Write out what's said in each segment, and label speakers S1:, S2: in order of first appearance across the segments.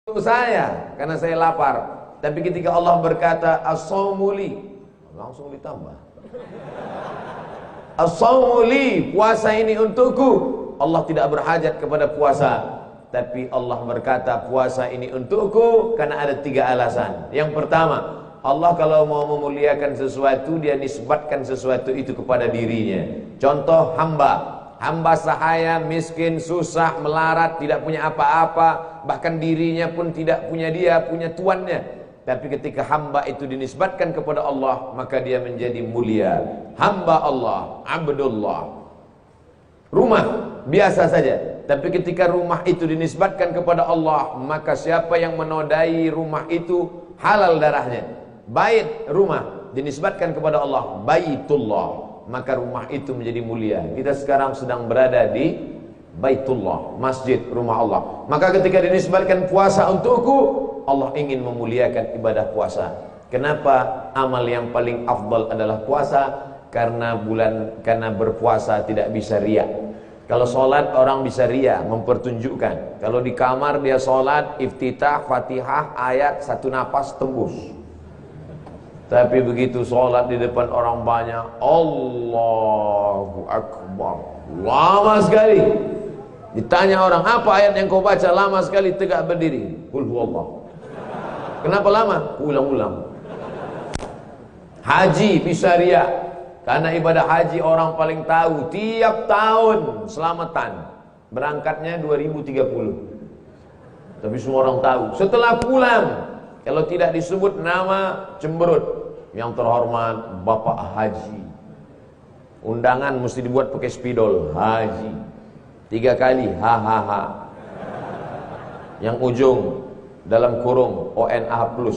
S1: untuk saya karena saya lapar. Tapi ketika Allah berkata as-shaumu li, langsung ditambah. As-shaumu li, puasa ini untukku. Allah tidak berhajat kepada puasa, tapi Allah berkata puasa ini untukku karena ada 3 alasan. Yang pertama, Allah kalau mau memuliakan sesuatu, dia nisbatkan sesuatu itu kepada dirinya. Contoh hamba sahaya, miskin, susah, melarat, tidak punya apa-apa, bahkan dirinya pun tidak punya, dia punya tuannya. Tapi ketika hamba itu dinisbatkan kepada Allah, maka dia menjadi mulia. Hamba Allah, abdullah. Rumah biasa saja, tapi ketika rumah itu dinisbatkan kepada Allah, maka siapa yang menodai rumah itu halal darahnya. Bait, rumah dinisbatkan kepada Allah, baitullah, maka rumah itu menjadi mulia. Kita sekarang sedang berada di Baitullah, masjid, rumah Allah. Maka ketika dinisbatkan puasa untukku, Allah ingin memuliakan ibadah puasa. Kenapa amal yang paling afdal adalah puasa? Karena berpuasa tidak bisa riya. Kalau sholat orang bisa riya, mempertunjukkan. Kalau di kamar dia sholat, iftitah, fatihah, ayat, 1 napas tembus. Tapi begitu sholat di depan orang banyak, Allahu Akbar, lama sekali. Ditanya orang, apa ayat yang kau baca? Lama sekali, tegak berdiri. Qul huwallah. Kenapa lama? Ulang-ulang. Haji bisa riya, karena ibadah haji orang paling tahu. Tiap tahun selamatan, berangkatnya 2030. Tapi semua orang tahu. Setelah pulang, kalau tidak disebut nama, cemberut. Yang terhormat Bapak Haji. Undangan mesti dibuat pakai spidol, Haji. 3 kali, hahaha. Yang ujung dalam kurung ONA plus.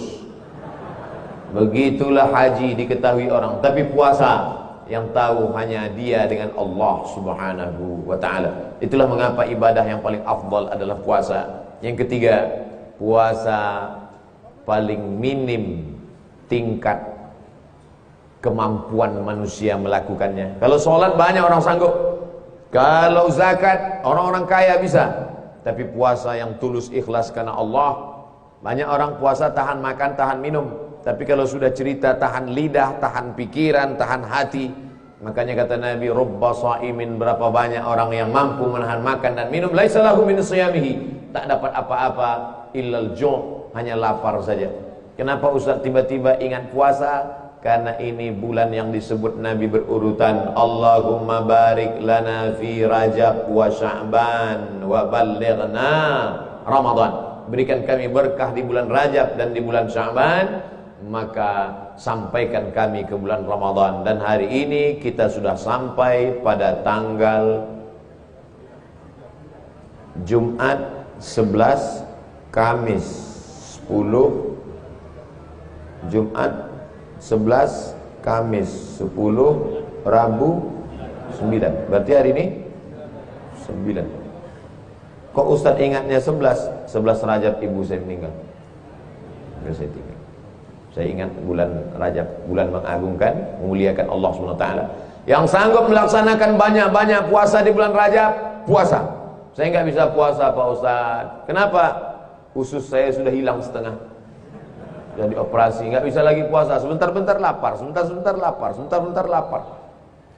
S1: Begitulah haji diketahui orang. Tapi puasa yang tahu hanya dia dengan Allah subhanahu wa ta'ala. Itulah mengapa ibadah yang paling afdal adalah puasa. Yang ketiga, puasa paling minim tingkat kemampuan manusia melakukannya. Kalau sholat banyak orang sanggup, kalau zakat orang-orang kaya bisa. Tapi puasa yang tulus ikhlas karena Allah, banyak orang puasa tahan makan, tahan minum. Tapi kalau sudah cerita tahan lidah, tahan pikiran, tahan hati. Makanya kata Nabi, rubba shaimin, berapa banyak orang yang mampu menahan makan dan minum, laisa lahu min siyamihi, tak dapat apa-apa illal ju', hanya lapar saja. Kenapa Ustaz tiba-tiba ingat puasa? Karena ini bulan yang disebut Nabi berurutan. Allahumma barik lana fi Rajab wa Sya'ban wa ballighna Ramadan. Berikan kami berkah di bulan Rajab dan di bulan Sya'ban, maka sampaikan kami ke bulan Ramadan. Dan hari ini kita sudah sampai pada tanggal Jumat 11, Kamis 10, Jumat 11, Kamis 10, Rabu 9. Berarti hari ini 9. Kok Ustaz ingatnya 11? 11 Rajab ibu saya meninggal. Saya tinggal. Saya ingat bulan Rajab, bulan mengagungkan, memuliakan Allah SWT. Yang sanggup melaksanakan banyak-banyak puasa di bulan Rajab, puasa. Saya nggak bisa puasa Pak Ustaz. Kenapa? Usus saya sudah hilang setengah. Jadi operasi, nggak bisa lagi puasa. Sebentar-bentar lapar, sebentar-bentar lapar, sebentar-bentar lapar.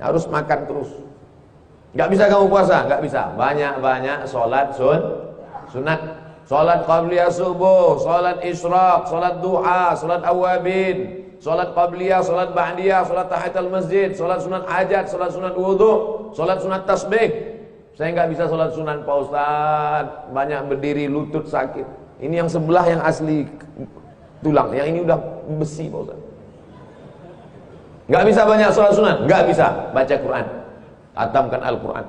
S1: Harus makan terus. Nggak bisa kamu puasa, nggak bisa. Banyak-banyak sholat sunat. Sholat qabliyah subuh, sholat isyraq, sholat duha, sholat awabin, sholat qabliyah, sholat ba'diyah, sholat tahiyatul masjid, sholat sunat hajat, sholat sunat wudhu, sholat sunat tasbih. Saya nggak bisa sholat sunat Pak Ustaz. Banyak berdiri, lutut sakit. Ini yang sebelah yang asli tulang, yang ini udah besi Pak Ustaz. Nggak bisa banyak sholat sunat, nggak bisa baca Quran, hatamkan Al-Quran.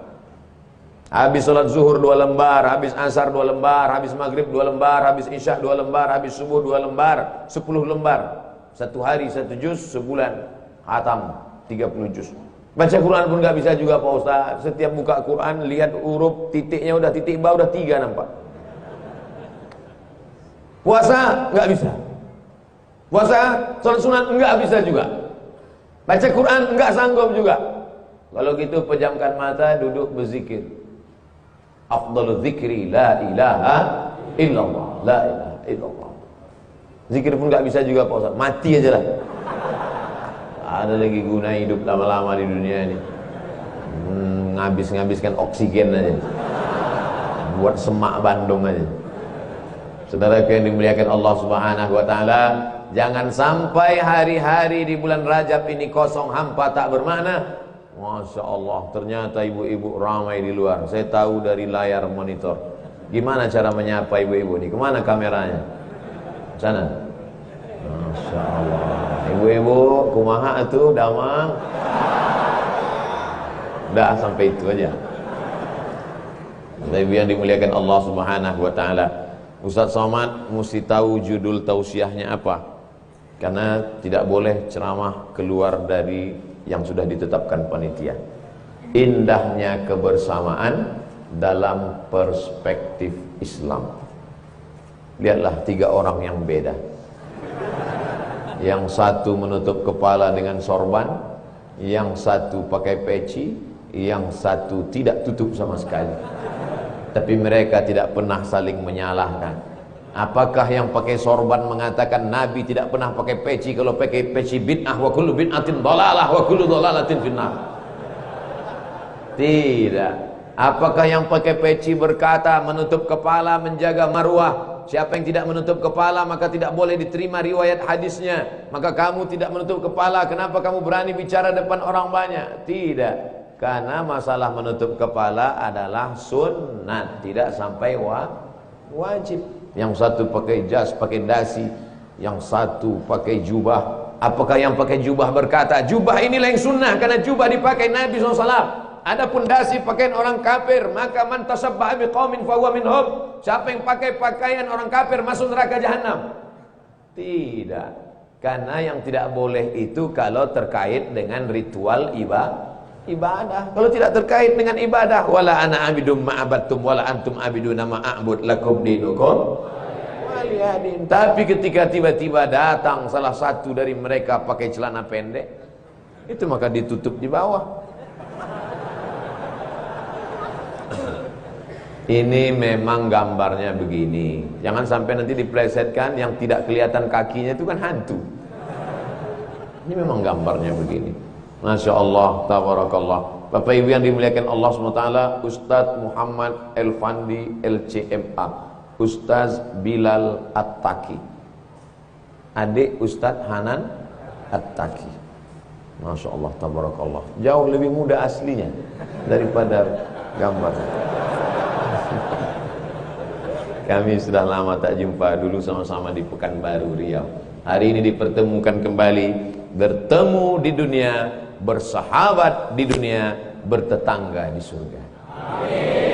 S1: Habis sholat zuhur 2 lembar, habis asar 2 lembar, habis maghrib 2 lembar, habis isya 2 lembar, habis subuh 2 lembar, 10 lembar. 1 hari 1 juz, sebulan hatam 30 juz. Baca Quran pun nggak bisa juga Pak Ustaz. Setiap buka Quran lihat huruf titiknya udah titik bawah udah 3 nampak. Puasa nggak bisa. Puasa sholat sunat nggak bisa juga. Baca Quran nggak sanggup juga. Kalau gitu pejamkan mata, duduk berzikir. Afdalul dzikri la ilaha illallah. la ilaha illallah. Zikir pun nggak bisa juga Pak Ustaz, mati aja lah. Ada lagi guna hidup lama-lama di dunia ini. Ngabiskan oksigen aja, buat semak Bandung aja. Saudara yang dimuliakan Allah Subhanahu wa taala, jangan sampai hari-hari di bulan Rajab ini kosong hampa tak bermakna. Masya Allah, ternyata ibu-ibu ramai di luar. Saya tahu dari layar monitor. Gimana cara menyapa ibu-ibu ini? Kemana kameranya? Sana. Masya Allah. Ibu-ibu, kumaha atuh damang. Udah sampai itu aja. Ibu yang dimuliakan Allah Subhanahu wa taala, Ustaz Somad mesti tahu judul tausiahnya apa. Karena tidak boleh ceramah keluar dari yang sudah ditetapkan panitia. Indahnya kebersamaan dalam perspektif Islam. Lihatlah 3 orang yang beda. Yang satu menutup kepala dengan sorban, yang satu pakai peci, yang satu tidak tutup sama sekali. Tapi mereka tidak pernah saling menyalahkan. Apakah yang pakai sorban mengatakan Nabi tidak pernah pakai peci? Kalau pakai peci bid'ah, wa kullu bid'atin dhalalah wa kullu dhalalatin finnar. Tidak. Apakah yang pakai peci berkata menutup kepala menjaga marwah? Siapa yang tidak menutup kepala maka tidak boleh diterima riwayat hadisnya. Maka kamu tidak menutup kepala, kenapa kamu berani bicara depan orang banyak? Tidak. Karena masalah menutup kepala adalah sunnat, tidak sampai wajib. Yang satu pakai jas, pakai dasi, yang satu pakai jubah. Apakah yang pakai jubah berkata jubah inilah yang sunnah karena jubah dipakai Nabi SAW? Adapun dasi pakaian orang kafir, maka man tasabbaha biqaumin fahuwa minhum. Siapa yang pakai pakaian orang kafir masuk neraka jahanam? Tidak. Karena yang tidak boleh itu kalau terkait dengan ritual ibadah. Kalau tidak terkait dengan ibadah, wala ana abidum ma'abattum wala antum abiduna ma'abud lakum dinukum waliyadin. Tapi ketika tiba-tiba datang salah satu dari mereka pakai celana pendek, itu maka ditutup di bawah. Ini memang gambarnya begini. Jangan sampai nanti diplesetkan yang tidak kelihatan kakinya itu kan hantu. Ini memang gambarnya begini. Masya Allah, tabarakallah. Bapak Ibu yang dimuliakan Allah SWT, Ustadz Muhammad Elfandi LCMA, Ustadz Bilal At-Taki, adik Ustadz Hanan At-Taki. Masya Allah, tabarakallah. Jauh lebih muda aslinya daripada gambarnya. Kami sudah lama tak jumpa, dulu sama-sama di Pekanbaru Riau. Hari ini dipertemukan kembali, bertemu di dunia, bersahabat di dunia, bertetangga di surga. Amin.